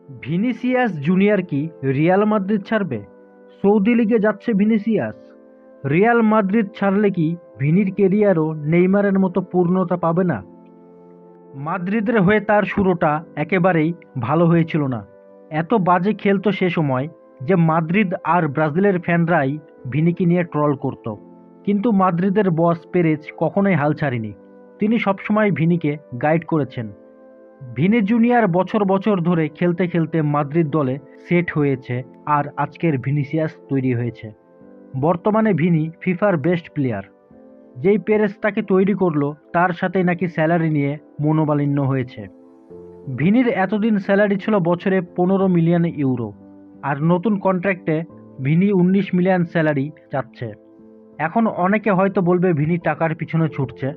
Vinicius junior কি Real Madrid ছাড়বে? Saudi লিগে যাচ্ছে ভিনিসিয়াস। রিয়াল মাদ্রিদ ছাড়লে কি ভিনির কেরিয়ারও নেইমারের মতো পূর্ণতা পাবে না? মাদ্রিদের হয়ে তার শুরুটা একেবারেই ভালো হয়েছিল না। এত বাজে খেলতো সে সময় যে মাদ্রিদ আর ব্রাজিলের ফ্যানরাই ভিনিকে নিয়ে ট্রল করত। কিন্তু মাদ্রিদের বস পেরেজ কখনোই হাল ছাড়েনি। তিনি সবসময় ভিনিকে গাইড করেছেন। ভিনি জুনিয়র বছর বছর ধরে খেলতে খেলতে মাদ্রিদ দলে সেট হয়েছে আর আজকের ভিনিসিয়াস তৈরি হয়েছে। বর্তমানে ভিনি ফিফার বেস্ট প্লেয়ার। যেই পেরেজ তাকে তৈরি করলো তার সাথে নাকি স্যালারি নিয়ে মনোমালিন্য হয়েছে। ভিনির এতদিন স্যালারি ছিল বছরে 15 মিলিয়ন ইউরো, আর নতুন কন্ট্রাক্টে ভিনি 19 মিলিয়ন স্যালারি চাচ্ছে। এখন অনেকে হয়তো বলবে ভিনি টাকার পিছনে ছুটছে।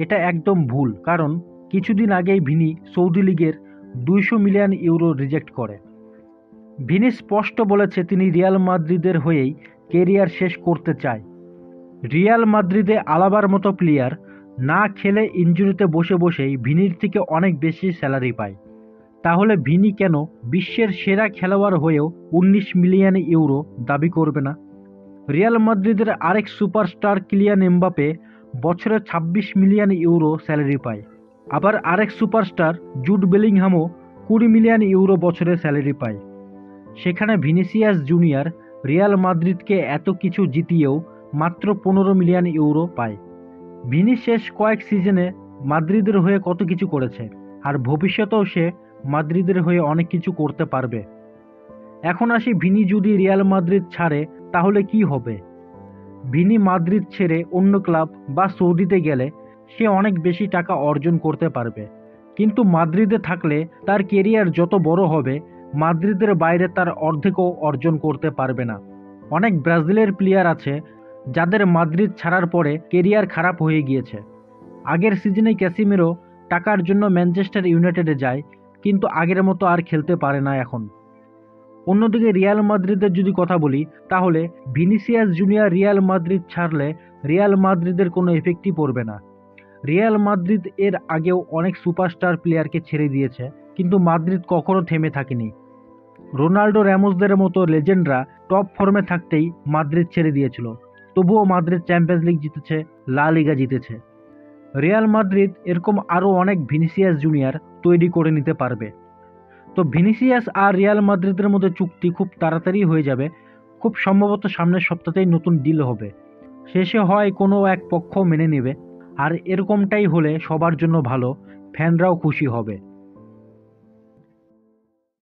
এটা একদম ভুল, কারণ কিছুদিন আগেই ভিনি সৌদি লিগের 200 মিলিয়ন ইউরো রিজেক্ট করে। ভিনি স্পষ্ট বলেছে তিনি রিয়াল মাদ্রিদের হয়েই কেরিয়ার শেষ করতে চায়। রিয়াল মাদ্রিদে আলাবার মতো প্লেয়ার না খেলে ইনজুরিতে বসে বসেই ভিনির থেকে অনেক বেশি স্যালারি পায়। তাহলে ভিনি কেন বিশ্বের সেরা খেলোয়াড় হয়েও 19 মিলিয়ন ইউরো দাবি করবে না? রিয়াল মাদ্রিদের আরেক সুপারস্টার কিলিয়ান এমবাপে বছরে 26 মিলিয়ন ইউরো স্যালারি পায়। আবার আরেক সুপারস্টার জুড বেলিংহামও 20 মিলিয়ন ইউরো বছরে স্যালারি পায়। সেখানে ভিনিসিয়াস জুনিয়র রিয়াল মাদ্রিদকে এত কিছু জিতিয়েও মাত্র 15 মিলিয়ন ইউরো পায়। ভিনি শেষ কয়েক সিজনে মাদ্রিদের হয়ে কত কিছু করেছে, আর ভবিষ্যতেও সে মাদ্রিদের হয়ে অনেক কিছু করতে পারবে। এখন আসি, ভিনি যদি রিয়াল মাদ্রিদ ছাড়ে তাহলে কি হবে? ভিনি মাদ্রিদ ছেড়ে অন্য ক্লাব বা সৌদিতে গেলে সে অনেক বেশি টাকা অর্জন করতে পারবে, কিন্তু মাদ্রিদে থাকলে তার কেরিয়ার যত বড় হবে মাদ্রিদের বাইরে তার অর্ধেকও অর্জন করতে পারবে না। অনেক ব্রাজিলের প্লেয়ার আছে যাদের মাদ্রিদ ছাড়ার পরে কেরিয়ার খারাপ হয়ে গিয়েছে। আগের সিজনে ক্যাসিমিরো টাকার জন্য ম্যানচেস্টার ইউনাইটেডে যায়, কিন্তু আগের মতো আর খেলতে পারে না এখন। অন্যদিকে রিয়াল মাদ্রিদের যদি কথা বলি, তাহলে ভিনিসিয়াস জুনিয়র রিয়াল মাদ্রিদ ছাড়লে রিয়াল মাদ্রিদের কোনো এফেক্টই পড়বে না। রিয়াল মাদ্রিদ এর আগেও অনেক সুপারস্টার প্লেয়ারকে ছেড়ে দিয়েছে, কিন্তু মাদ্রিদ কখনো থেমে থাকেনি। রোনাল্ডো, র্যামোসদের মতো লেজেন্ডরা টপ ফর্মে থাকতেই মাদ্রিদ ছেড়ে দিয়েছিল, তবুও মাদ্রিদ চ্যাম্পিয়ন্স লিগ জিতেছে, লা লিগা জিতেছে। রিয়াল মাদ্রিদ এরকম আরও অনেক ভিনিসিয়াস জুনিয়র তৈরি করে নিতে পারবে। তো ভিনিসিয়াস আর রিয়াল মাদ্রিদের মধ্যে চুক্তি খুব তাড়াতাড়ি হয়ে যাবে। খুব সম্ভবত সামনের সপ্তাহতেই নতুন ডিল হবে। শেষে হয় কোনো এক পক্ষ মেনে নেবে, আর এরকমটাই হলে সবার জন্য ভালো, ফ্যানরাও খুশি হবে।